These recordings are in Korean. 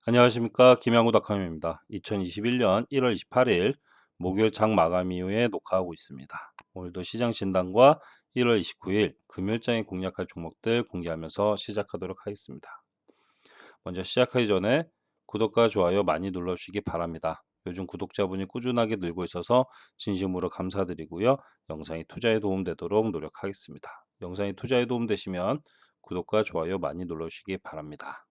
안녕하십니까. 김양구닷컴입니다. 2021년 1월 28일 목요일 장 마감 이후에 녹화하고 있습니다. 오늘도 시장 진단과 1월 29일 금요일장에 공략할 종목들 공개하면서 시작하도록 하겠습니다. 먼저 시작하기 전에 구독과 좋아요 많이 눌러주시기 바랍니다. 요즘 구독자분이 꾸준하게 늘고 있어서 진심으로 감사드리고요. 영상이 투자에 도움되도록 노력하겠습니다. 영상이 투자에 도움되시면 구독과 좋아요 많이 눌러주시기 바랍니다.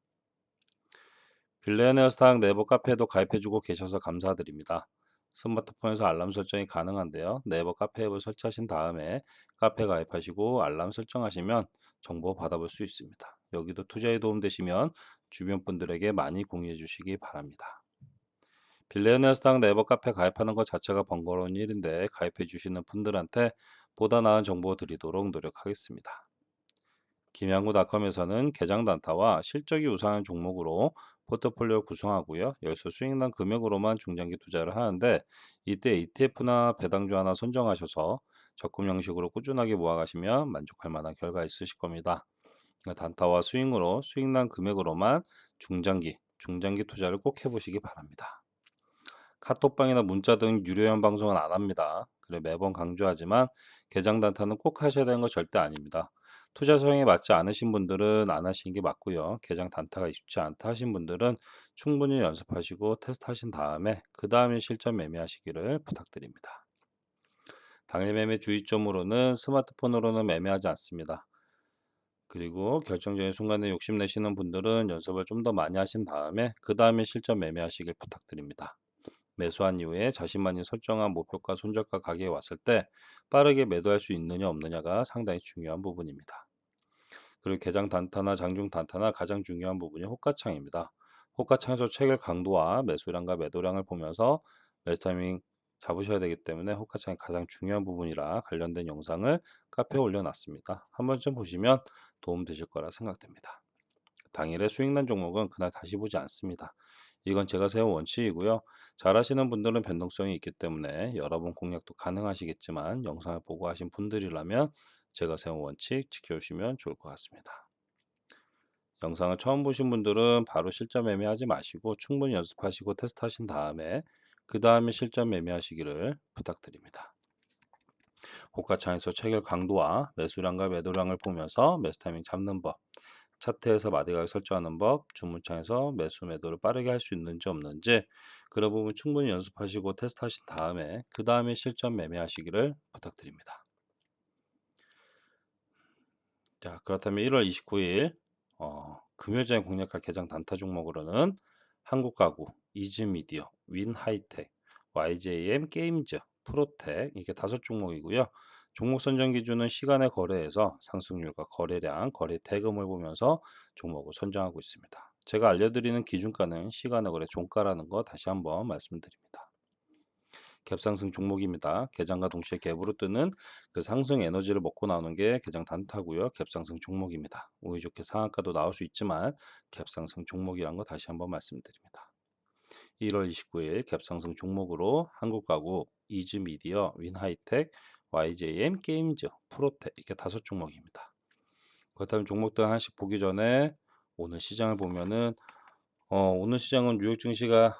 빌레어네어 스탁 네이버 카페에도 가입해주고 계셔서 감사드립니다. 스마트폰에서 알람 설정이 가능한데요. 네이버 카페 앱을 설치하신 다음에 카페 가입하시고 알람 설정하시면 정보 받아볼 수 있습니다. 여기도 투자에 도움되시면 주변 분들에게 많이 공유해 주시기 바랍니다. 빌레어네어 스탁 네이버 카페 가입하는 것 자체가 번거로운 일인데 가입해 주시는 분들한테 보다 나은 정보 드리도록 노력하겠습니다. 김양구닷컴에서는 계정 단타와 실적이 우수한 종목으로 포트폴리오 구성하고요. 여기서 수익난 금액으로만 중장기 투자를 하는데 이때 ETF나 배당주 하나 선정하셔서 적금 형식으로 꾸준하게 모아가시면 만족할 만한 결과 있으실 겁니다. 단타와 스윙으로 수익난 금액으로만 중장기 투자를 꼭 해보시기 바랍니다. 카톡방이나 문자 등 유료형 방송은 안 합니다. 그래 매번 강조하지만 계정 단타는 꼭 하셔야 되는 거 절대 아닙니다. 투자 성향에 맞지 않으신 분들은 안 하시는 게 맞고요. 계정 단타가 익숙치 않다 하신 분들은 충분히 연습하시고 테스트하신 다음에 그 다음에 실전 매매하시기를 부탁드립니다. 당일 매매 주의점으로는 스마트폰으로는 매매하지 않습니다. 그리고 결정적인 순간에 욕심내시는 분들은 연습을 좀 더 많이 하신 다음에 그 다음에 실전 매매하시길 부탁드립니다. 매수한 이후에 자신만이 설정한 목표가 손절가 가격에 왔을 때 빠르게 매도할 수 있느냐 없느냐가 상당히 중요한 부분입니다. 그리고 개장 단타나 장중 단타나 가장 중요한 부분이 호가창입니다. 호가창에서 체결 강도와 매수량과 매도량을 보면서 매수 타이밍 잡으셔야 되기 때문에 호가창이 가장 중요한 부분이라 관련된 영상을 카페에 올려놨습니다. 한 번쯤 보시면 도움되실 거라 생각됩니다. 당일에 수익난 종목은 그날 다시 보지 않습니다. 이건 제가 세운 원칙이고요. 잘하시는 분들은 변동성이 있기 때문에 여러 번 공략도 가능하시겠지만 영상을 보고 하신 분들이라면 제가 세운 원칙 지켜주시면 좋을 것 같습니다. 영상을 처음 보신 분들은 바로 실전 매매하지 마시고 충분히 연습하시고 테스트하신 다음에 그 다음에 실전 매매하시기를 부탁드립니다. 고가창에서 체결 강도와 매수량과 매도량을 보면서 매수 타이밍 잡는 법, 차트에서 마디가격 설정하는 법, 주문창에서 매수 매도를 빠르게 할 수 있는지 없는지 그런 부분 충분히 연습하시고 테스트하신 다음에 그 다음에 실전 매매하시기를 부탁드립니다. 자, 그렇다면 1월 29일 금요일장에 공략할 개장 단타 종목으로는 한국가구, 이즈미디어, 윈하이텍, YJM 게임즈, 프로텍 이게 5종목이고요. 종목 선정 기준은 시간의 거래에서 상승률과 거래량, 거래 대금을 보면서 종목을 선정하고 있습니다. 제가 알려드리는 기준가는 시간의 거래 종가라는 거 다시 한번 말씀드립니다. 갭상승 종목입니다. 개장과 동시에 갭으로 뜨는 그 상승 에너지를 먹고 나오는 게 개장 단타고요. 갭상승 종목입니다. 운이 좋게 상한가도 나올 수 있지만 갭상승 종목이란 거 다시 한번 말씀드립니다. 1월 29일 갭상승 종목으로 한국가구, 이즈미디어, 윈하이텍, YJM 게임즈, 프로텍 이렇게 5종목입니다. 그렇다면 종목들 하나씩 보기 전에 오늘 시장을 보면은 오늘 시장은 뉴욕 증시가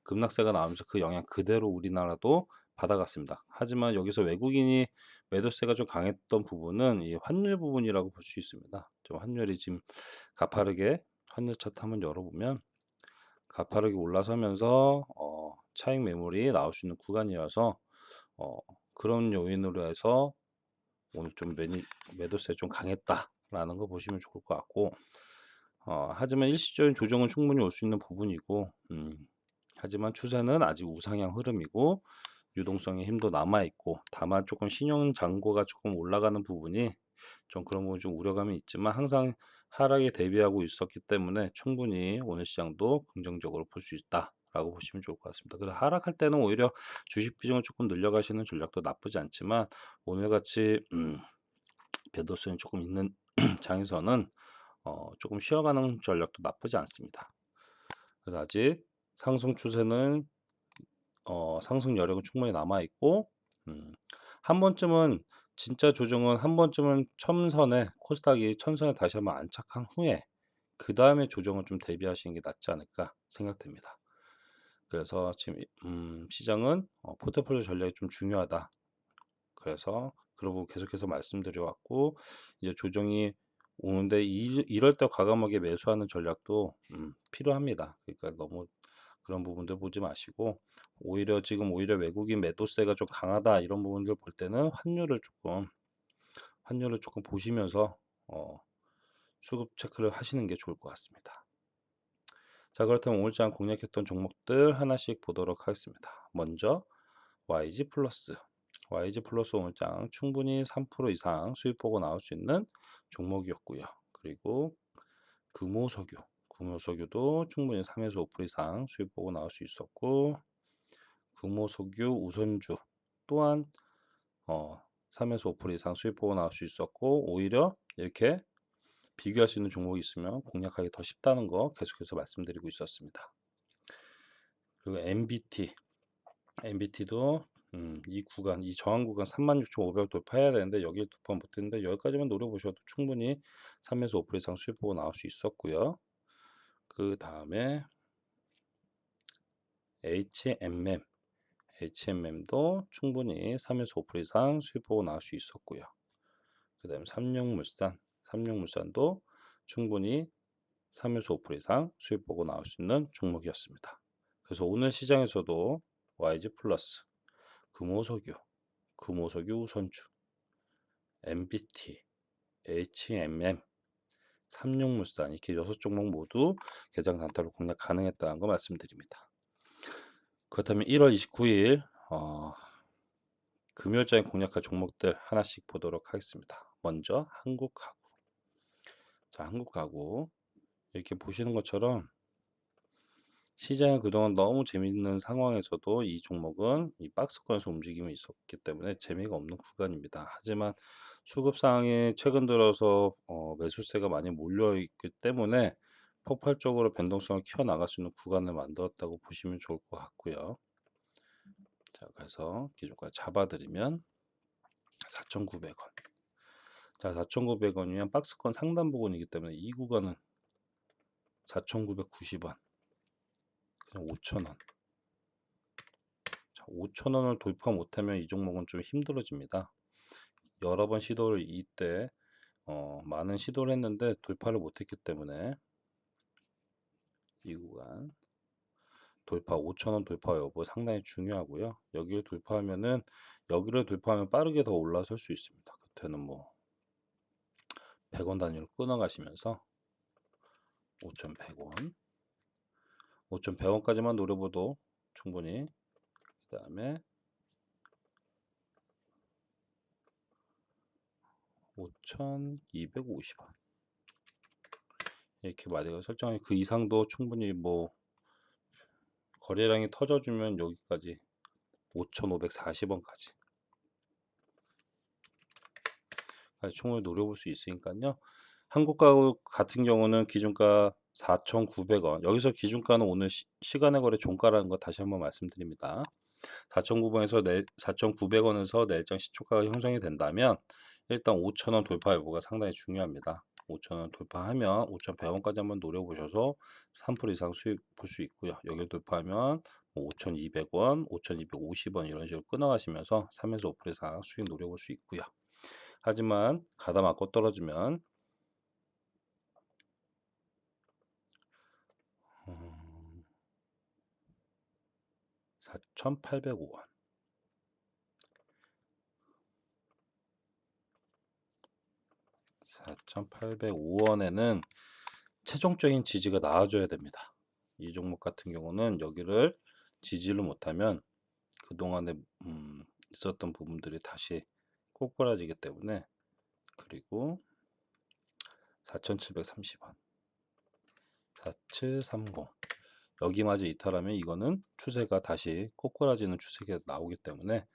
급락세가 나오면서 그 영향 그대로 우리나라도 받아갔습니다. 하지만 여기서 외국인이 매도세가 좀 강했던 부분은 이 환율 부분이라고 볼 수 있습니다. 좀 환율이 지금 가파르게 환율 차트 한번 열어보면 가파르게 올라서면서 차익 매물이 나올 수 있는 구간이어서 어, 그런 요인으로 해서 오늘 좀 매도세 좀 강했다라는 거 보시면 좋을 것 같고 하지만 일시적인 조정은 충분히 올 수 있는 부분이고 하지만 추세는 아직 우상향 흐름이고 유동성의 힘도 남아있고 다만 조금 신용 잔고가 조금 올라가는 부분이 좀 그런 부분 좀 우려감이 있지만 항상 하락에 대비하고 있었기 때문에 충분히 오늘 시장도 긍정적으로 볼 수 있다라고 보시면 좋을 것 같습니다. 그래서 하락할 때는 오히려 주식 비중을 조금 늘려가시는 전략도 나쁘지 않지만 오늘같이 배도성이 조금 있는 장에서는 조금 쉬어가는 전략도 나쁘지 않습니다. 그래서 아직 상승 추세는 상승 여력은 충분히 남아 있고 한 번쯤은 진짜 조정은 한 번쯤은 첨선에 코스닥이 천선에 다시 한번 안착한 후에 그다음에 조정을 좀 대비하시는 게 낫지 않을까 생각됩니다. 그래서 지금 시장은 포트폴리오 전략이 좀 중요하다. 그래서 그러고 계속해서 말씀드려 왔고 이제 조정이 오는데 이럴 때 과감하게 매수하는 전략도 필요합니다. 그러니까 너무 그런 부분들 보지 마시고 오히려 외국인 매도세가 좀 강하다 이런 부분들 볼 때는 환율을 조금 보시면서 어, 수급 체크를 하시는 게 좋을 것 같습니다. 자, 그렇다면 오늘 장 공략했던 종목들 하나씩 보도록 하겠습니다. 먼저 YG 플러스. YG 플러스 오늘 장 충분히 3% 이상 수익 보고 나올 수 있는 종목이었고요. 그리고 금호석유. 금호석유도 충분히 3에서 5% 이상 수익 보고 나올 수 있었고, 금호석유 우선주 또한 3에서 5% 이상 수익 보고 나올 수 있었고, 오히려 이렇게 비교할 수 있는 종목이 있으면 공략하기 더 쉽다는 거 계속해서 말씀드리고 있었습니다. 그리고 MBT도 이 저항 구간 36,500 돌파해야 되는데 여기를 돌파 못했는데 여기까지만 노려보셔도 충분히 3에서 5% 이상 수익 보고 나올 수 있었고요. 그 다음에 HMM도 충분히 3에서 5% 이상 수익 보고 나올 수 있었고요. 그 다음에 삼육물산도 충분히 3에서 5% 이상 수익 보고 나올 수 있는 종목이었습니다. 그래서 오늘 시장에서도 YG 플러스, 금호석유 우선주, MBT, HMM, 삼육물산 이렇게 6종목 모두 개장 단타로 공략 가능했다는 거 말씀드립니다. 그렇다면 1월 29일 금요일장에 공략할 종목들 하나씩 보도록 하겠습니다. 먼저 한국가구. 자, 한국가구 이렇게 보시는 것처럼 시장이 그동안 너무 재밌는 상황에서도 이 종목은 이 박스권에서 움직임이 있었기 때문에 재미가 없는 구간입니다. 하지만 수급 상황이 최근 들어서 매수세가 많이 몰려 있기 때문에 폭발적으로 변동성을 키워나갈 수 있는 구간을 만들었다고 보시면 좋을 것 같고요. 자, 그래서 기준가 잡아드리면 4,900원. 자, 4,900원이면 박스권 상단 부분이기 때문에 이 구간은 4,990원. 그냥 5,000원. 자, 5,000원을 돌파 못하면 이 종목은 좀 힘들어집니다. 여러 번 시도를 이때 많은 시도를 했는데 돌파를 못했기 때문에 이 구간 돌파 5,000원 돌파 여부 상당히 중요하고요. 여기를 돌파하면 빠르게 더 올라설 수 있습니다. 그때는 뭐 100원 단위로 끊어가시면서 5,100원 5,100원까지만 노려봐도 충분히 그 다음에 5,250원 이렇게 마디가 설정해 그 이상도 충분히 뭐 거래량이 터져주면 여기까지 5,540원까지 충분히 노려볼 수 있으니까요. 한국가구 같은 경우는 기준가 4,900원 여기서 기준가는 오늘 시간의 거래 종가라는 거 다시 한번 말씀드립니다. 4,900원에서 내일장 시초가가 형성이 된다면 일단 5,000원 돌파 여부가 상당히 중요합니다. 5,000원 돌파하면 5,100원까지 한번 노려보셔서 3% 이상 수익 볼 수 있고요. 여기를 돌파하면 5,200원, 5,250원 이런 식으로 끊어가시면서 3에서 5% 이상 수익 노려볼 수 있고요. 하지만 가다 맞고 떨어지면 4,805원 4,805원에는 최종적인 지지가 나와줘야 됩니다. 이 종목 같은 경우는 여기를 지지를 못하면 그동안에 있었던 부분들이 다시 꼬꾸라지기 때문에 그리고 4,730원 4730 여기마저 이탈하면 이거는 추세가 다시 꼬꾸라지는 추세가 나오기 때문에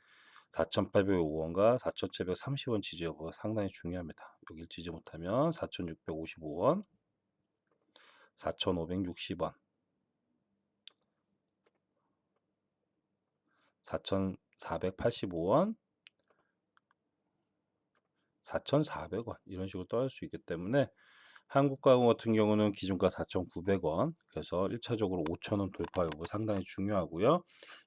4,805원과 4,730원 지지 여부가 상당히 중요합니다. 여길 지지 못하면 4,655원 4,560원 4,485원 4,400원 이런 식으로 떨어질 수 있기 때문에 한국가구 같은 경우는 기준가 4,900원, 그래서 1차적으로 5,000원 돌파 여부 상당히 중요하고요.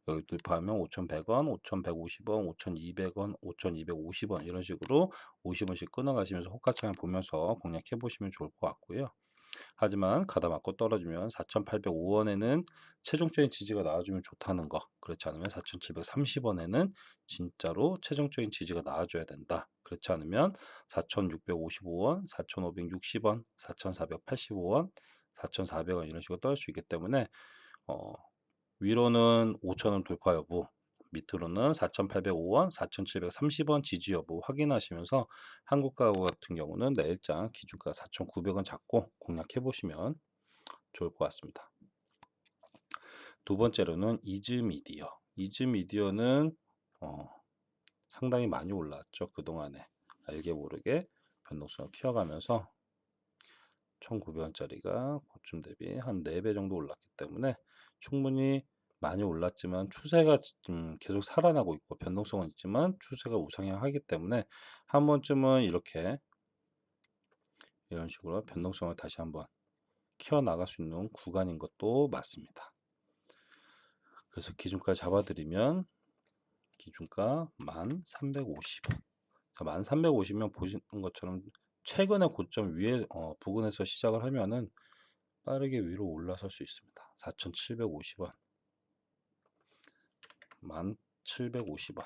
여기 돌파하면 5,100원, 5,150원, 5,200원, 5,250원 이런 식으로 50원씩 끊어가시면서 호가창을 보면서 공략해 보시면 좋을 것 같고요. 하지만 가다 맞고 떨어지면 4,805원에는 최종적인 지지가 나와주면 좋다는 거, 그렇지 않으면 4,730원에는 진짜로 최종적인 지지가 나와줘야 된다. 그렇지 않으면 4,655원, 4,560원, 4,485원, 4,400원 이런 식으로 떨 수 있기 때문에 어, 위로는 5,000원 돌파 여부, 밑으로는 4,805원, 4,730원 지지 여부 확인하시면서 한국가구 같은 경우는 내일장 기준가 4,900원 잡고 공략해 보시면 좋을 것 같습니다. 두 번째로는 이즈미디어. 이즈미디어는 상당히 많이 올랐죠. 그동안에 알게 모르게 변동성을 키워가면서 1,900원짜리가 고점 대비 한 4배 정도 올랐기 때문에 충분히 많이 올랐지만 추세가 계속 살아나고 있고 변동성은 있지만 추세가 우상향하기 때문에 한 번쯤은 이렇게 이런 식으로 변동성을 다시 한번 키워나갈 수 있는 구간인 것도 맞습니다. 그래서 기준가 잡아드리면 기준가 1350원. 1350면 보시는 것처럼 최근의 고점 위에 부근에서 시작을 하면은 빠르게 위로 올라설 수 있습니다. 4,750원, 1,750원.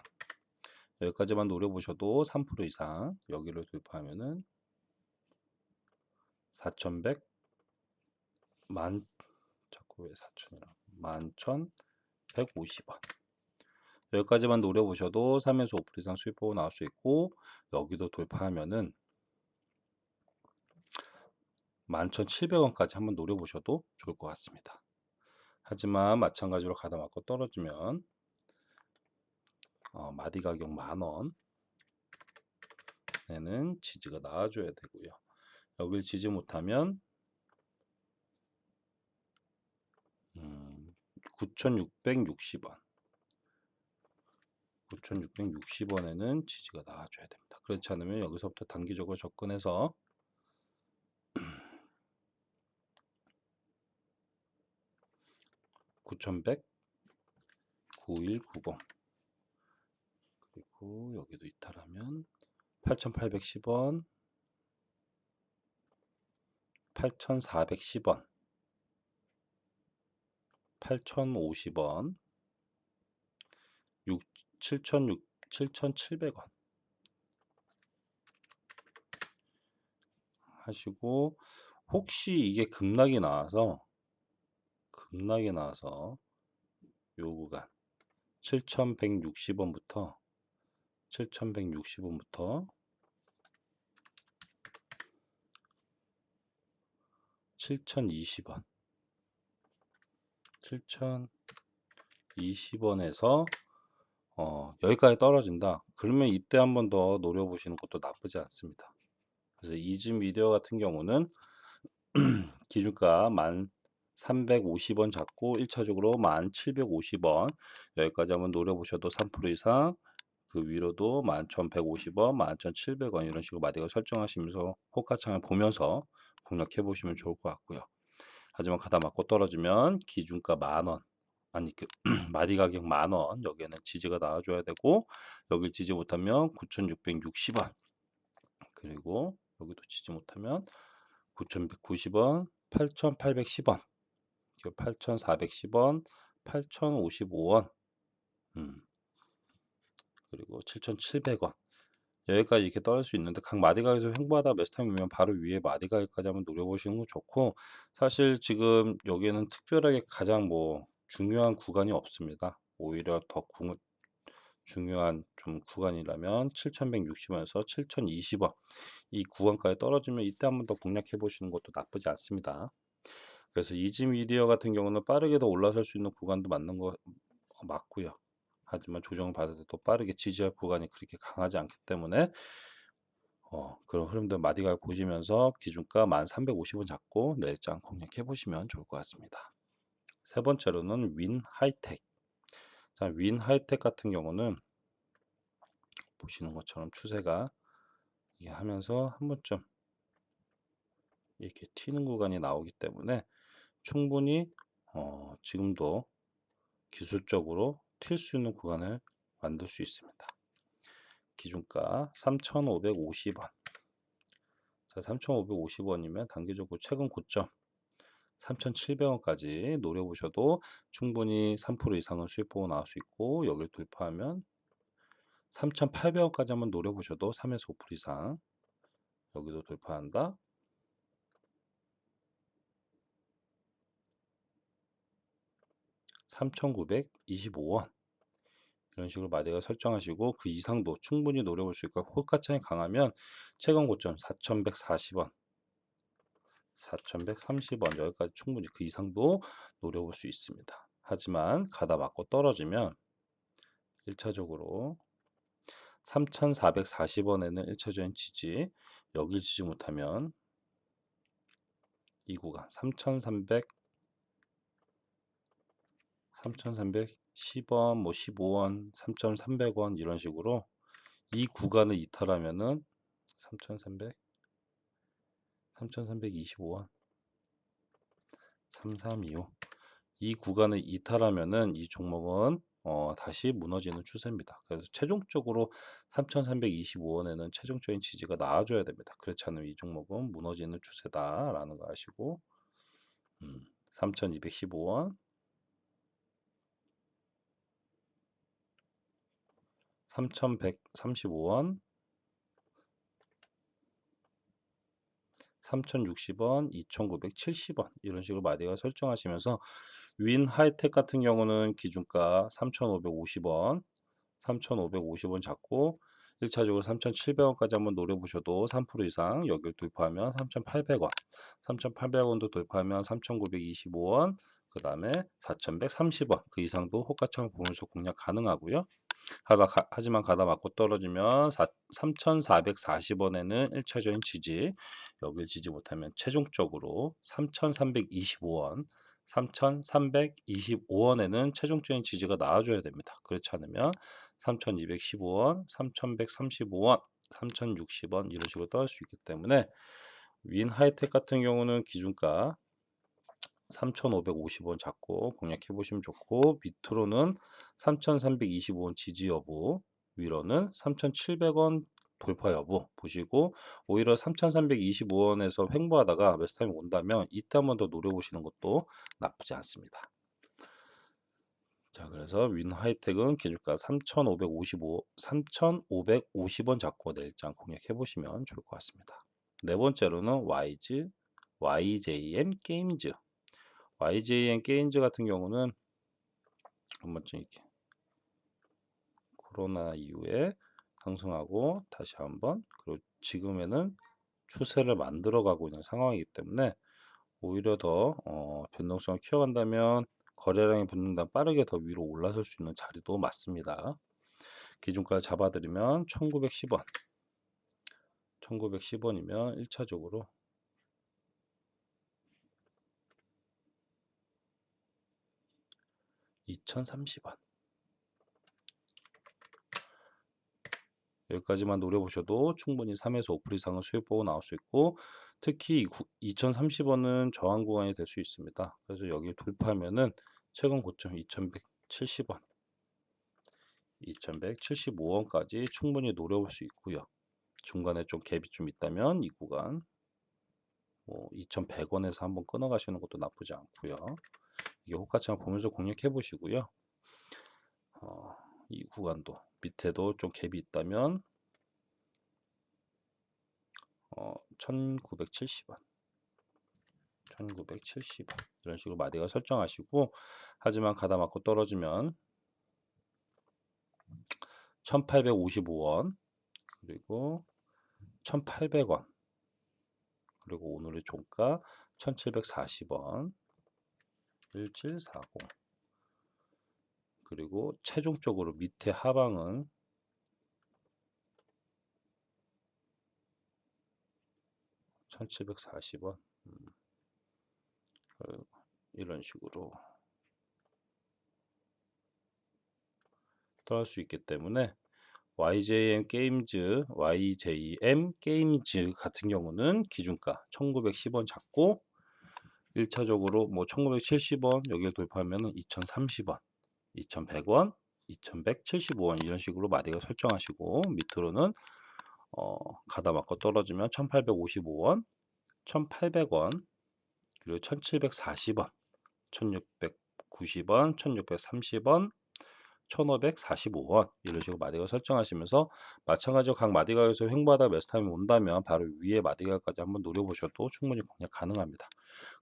여기까지만 노려보셔도 3% 이상 여기를 돌파하면은 4,100, 자꾸 왜 4,000이라 11,150원. 여기까지만 노려보셔도 3에서 5% 이상 수익 보고 나올 수 있고, 여기도 돌파하면은 11,700원까지 한번 노려보셔도 좋을 것 같습니다. 하지만 마찬가지로 가다 맞고 떨어지면 마디 가격 10,000원에는 지지가 나와줘야 되고요. 여길 지지 못하면 9,660원 9,660원에는 지지가 나와줘야 됩니다. 그렇지 않으면 여기서부터 단기적으로 접근해서 9,100, 9190 그리고 여기도 이탈하면 8,810원, 8,410원, 8,050원, 7,700원 하시고, 혹시 이게 급락이 나와서 요 구간 7,160원부터 7,160원부터 7,020원 7,020원에서 여기까지 떨어진다. 그러면 이때 한번 더 노려보시는 것도 나쁘지 않습니다. 그래서 이즈미디어 같은 경우는 기준가 1,350원 잡고 1차적으로 1,750원 여기까지 한번 노려보셔도 3% 이상, 그 위로도 11,150원, 11,700원 이런 식으로 마디가 설정하시면서 호가창을 보면서 공략해 보시면 좋을 것 같고요. 하지만 가다 맞고 떨어지면 기준가 10,000원, 아니 마디 가격 10,000원 여기에는 지지가 나와줘야 되고, 여기 지지 못하면 9,660원, 그리고 여기도 지지 못하면 9,190원, 8,810원, 8,410원, 8,055원, 그리고 7,700원 여기까지 이렇게 떨어질 수 있는데, 각 마디 가격에서 횡보하다 매수 타임이면 바로 위에 마디 가격까지 한번 노려보시는 거 좋고, 사실 지금 여기에는 특별하게 가장 중요한 구간이 없습니다. 오히려 더 중요한 좀 구간이라면 7,160원에서 7,020원 이 구간까지 떨어지면 이때 한번 더 공략해 보시는 것도 나쁘지 않습니다. 그래서 이즈미디어 같은 경우는 빠르게 더 올라설 수 있는 구간도 맞는 거 맞고요. 하지만 조정을 받을 때 또 빠르게 지지할 구간이 그렇게 강하지 않기 때문에 그런 흐름들 마디가 보시면서 기준가 1,350원 잡고 내일장 공략해 보시면 좋을 것 같습니다. 세 번째로는 윈하이텍. 자, 윈하이텍 같은 경우는 보시는 것처럼 추세가 이게 하면서 한 번쯤 이렇게 튀는 구간이 나오기 때문에 충분히 지금도 기술적으로 튈 수 있는 구간을 만들 수 있습니다. 기준가 3,550원. 자, 3,550원이면 단기적으로 최근 고점 3,700원까지 노려보셔도 충분히 3% 이상은 수익 보고 나올 수 있고, 여기를 돌파하면 3,800원까지 한번 노려보셔도 3에서 5% 이상 여기도 돌파한다. 3,925원 이런 식으로 마디가 설정하시고 그 이상도 충분히 노려볼 수 있고, 홀가창이 강하면 최근 고점 4,140원 4,130원 여기까지 충분히 그 이상도 노려볼 수 있습니다. 하지만 가다 맞고 떨어지면 1차적으로 3,440원에는 1차적인 지지, 여길 지지 못하면 이 구간 3,310원, 뭐 15원, 3,300원 이런 식으로 이 구간을 이탈하면은 3,325원, 3325 이 구간을 이탈하면은 이 종목은 다시 무너지는 추세입니다. 그래서 최종적으로 3,325원에는 최종적인 지지가 나와줘야 됩니다. 그렇지 않으면 이 종목은 무너지는 추세다라는 거 아시고, 3,215원, 3,135원, 3,060원, 2,970원 이런 식으로 마디가 설정하시면서 윈 하이텍 같은 경우는 기준가 3,550원, 3,550원 잡고 1차적으로 3,700원까지 한번 노려보셔도 3% 이상 여기를 돌파하면 3,800원, 3,800원도 돌파하면 3,925원, 그 다음에 4,130원 그 이상도 호가창을 보면서 공략 가능하고요. 하지만 가다 맞고 떨어지면 3,440원에는 1차적인 지지, 여길 지지 못하면 최종적으로 3,325원, 3,325원에는 최종적인 지지가 나와줘야 됩니다. 그렇지 않으면 3,215원, 3,135원, 3,060원 이런 식으로 떨어질 수 있기 때문에 윈 하이텍 같은 경우는 기준가 3,550원 잡고 공략해 보시면 좋고, 밑으로는 3,325원 지지 여부, 위로는 3,700원 돌파 여부 보시고, 오히려 3,325원에서 횡보하다가 매수타임이 온다면 이때 한 번 더 노려보시는 것도 나쁘지 않습니다. 자, 그래서 윈 하이텍은 기준가 3,550원 잡고 내일장 공략해 보시면 좋을 것 같습니다. 네 번째로는 YJM 게임즈. YJN 게임즈 같은 경우는 한 번쯤 이렇게 코로나 이후에 상승하고 다시 한번, 그리고 지금에는 추세를 만들어 가고 있는 상황이기 때문에 오히려 더 변동성을 키워간다면 거래량이 붙는다 빠르게 더 위로 올라설 수 있는 자리도 맞습니다. 기준가 잡아드리면 1910원 1910원이면 1차적으로 2030원 여기까지만 노려보셔도 충분히 3에서 5% 이상은 수익 보고 나올 수 있고, 특히 2030원은 저항 구간이 될 수 있습니다. 그래서 여기 돌파하면은 최근 고점 2170원, 2175원까지 충분히 노려볼 수 있고요. 중간에 좀 갭이 좀 있다면 이 구간 뭐 2100원에서 한번 끊어 가시는 것도 나쁘지 않고요. 이게 호가창 보면서 공략해 보시고요. 이 구간도 밑에도 좀 갭이 있다면 1970원 1970원 이런 식으로 마디가 설정하시고, 하지만 가다 맞고 떨어지면 1855원 그리고 1800원 그리고 오늘의 종가 1740원 1740 그리고 최종적으로 밑에 하방은 1740원 이런 식으로 떨어질 수 있기 때문에 YJM 게임즈 같은 경우는 기준가 1910원 잡고 1차적으로 뭐 1970원 여기를 돌파하면은 2030원, 2100원, 2175원 이런 식으로 마디가 설정하시고 밑으로는 가다 맞고 떨어지면 1855원, 1800원, 그리고 1740원, 1690원, 1630원, 1545원 이런 식으로 마디가 설정하시면서 마찬가지로 각 마디가에서 횡보하다 매수 타임이 온다면 바로 위에 마디가까지 한번 노려보셔도 충분히 공략 가능합니다.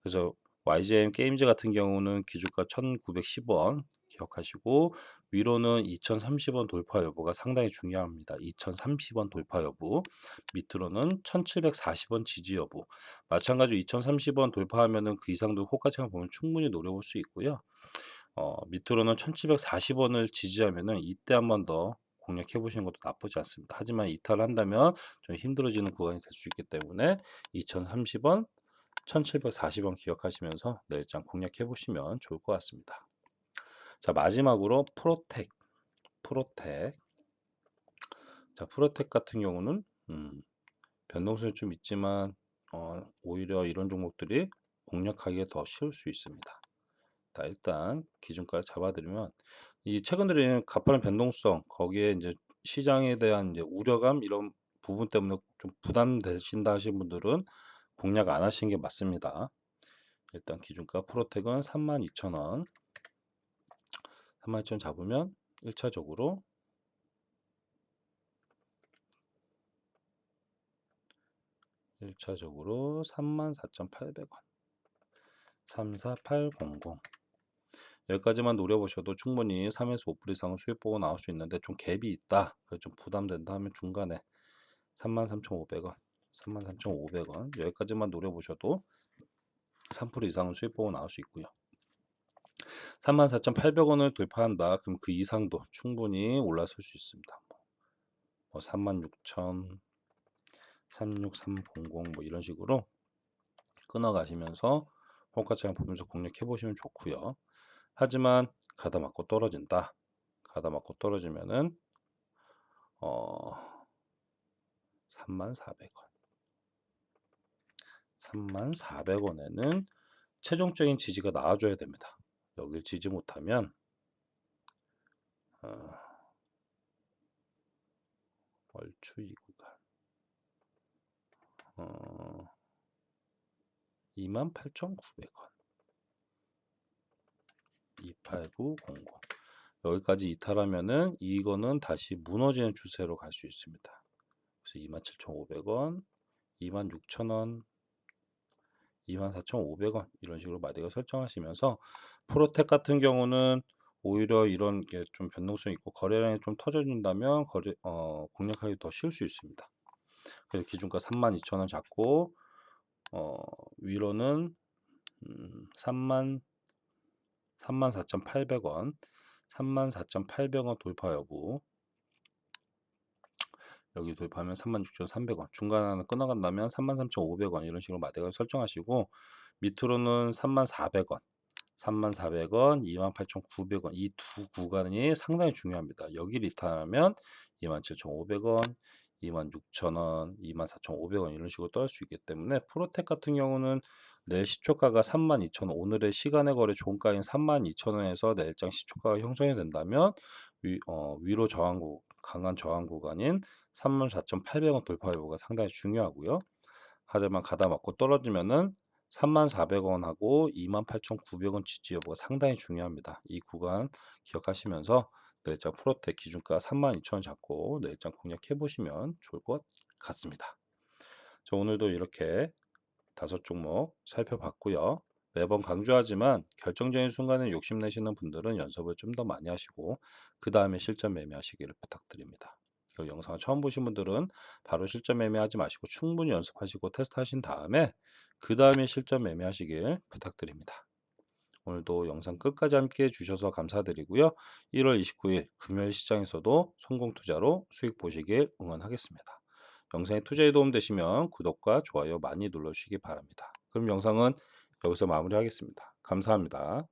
그래서 YGM 게임즈 같은 경우는 기준가 1910원 기억하시고 위로는 2030원 돌파 여부가 상당히 중요합니다. 2030원 돌파 여부 밑으로는 1740원 지지 여부 마찬가지로 2030원 돌파하면은 그 이상도 호가창을 보면 충분히 노려볼 수 있고요. 밑으로는 1740원을 지지하면은 이때 한 번 더 공략해 보시는 것도 나쁘지 않습니다. 하지만 이탈을 한다면 좀 힘들어지는 구간이 될 수 있기 때문에 2030원, 1740원 기억하시면서 내일장 공략해 보시면 좋을 것 같습니다. 자, 마지막으로 프로텍. 자, 프로텍 같은 경우는 변동성이 좀 있지만 오히려 이런 종목들이 공략하기에 더 쉬울 수 있습니다. 자, 일단 기준가를 잡아드리면 이 최근 들에는 가파른 변동성 거기에 이제 시장에 대한 이제 우려감 이런 부분 때문에 좀 부담되신다 하신 분들은 공략 안 하시는 게 맞습니다. 일단 기준가 프로텍은 32,000원 32,000원 잡으면 1차적으로 34,800원 34800 여기까지만 노려보셔도 충분히 3에서 5% 이상은 수익 보고 나올 수 있는데 좀 갭이 있다. 그래서 좀 부담된다 하면 중간에 33,500원 33,500원 여기까지만 노려보셔도 3% 이상은 수익 보고 나올 수 있고요. 34,800원을 돌파한다. 그럼 그 이상도 충분히 올라설 수 있습니다. 뭐 36,000, 36300 뭐 이런 식으로 끊어가시면서 호가창 보면서 공략해 보시면 좋고요. 하지만 가다 맞고 떨어진다. 가다 맞고 떨어지면은 34,000원 34,000원에는 최종적인 지지가 나와줘야 됩니다. 여길 지지 못하면 얼추 이 구간 28,900원 28900 여기까지 이탈하면은 이거는 다시 무너지는 추세로 갈 수 있습니다. 그래서 27,500원 26,000원 24,500원 이런 식으로 마디가 설정하시면서 프로텍 같은 경우는 오히려 이런 게 좀 변동성 있고 거래량이 좀 터져준다면 공략하기 더 쉬울 수 있습니다. 그래서 기준가 32,000원 잡고 위로는 34,800원 34,800원 돌파 여부 여기 돌파하면 36,300원 중간 하나 끊어간다면 33,500원 이런 식으로 마디가 설정하시고 밑으로는 34,000원 34,000원 28,900원 이 두 구간이 상당히 중요합니다. 여기를 이탈하면 27,500원 26,000원 24,500원 이런 식으로 떨 수 있기 때문에 프로텍 같은 경우는 내일 시초가가 32,000원 오늘의 시간의 거래 종가인 32,000원에서 내일장 시초가가 형성이 된다면 위로 저항구 강한 저항 구간인 34,800원 돌파 여부가 상당히 중요하고요. 하지만 가다 맞고 떨어지면은 34,000원하고 28,900원 지지 여부가 상당히 중요합니다. 이 구간 기억하시면서 내일장 프로텍 기준가 32,000원 잡고 내일장 공략해 보시면 좋을 것 같습니다. 저 오늘도 이렇게 5종목 살펴봤고요. 매번 강조하지만 결정적인 순간에 욕심내시는 분들은 연습을 좀 더 많이 하시고 그 다음에 실전 매매하시기를 부탁드립니다. 그 영상을 처음 보신 분들은 바로 실전 매매하지 마시고 충분히 연습하시고 테스트하신 다음에 그 다음에 실전 매매하시길 부탁드립니다. 오늘도 영상 끝까지 함께 해주셔서 감사드리고요. 1월 29일 금요일 시장에서도 성공 투자로 수익 보시길 응원하겠습니다. 영상이 투자에 도움 되시면 구독과 좋아요 많이 눌러주시기 바랍니다. 그럼 영상은 여기서 마무리하겠습니다. 감사합니다.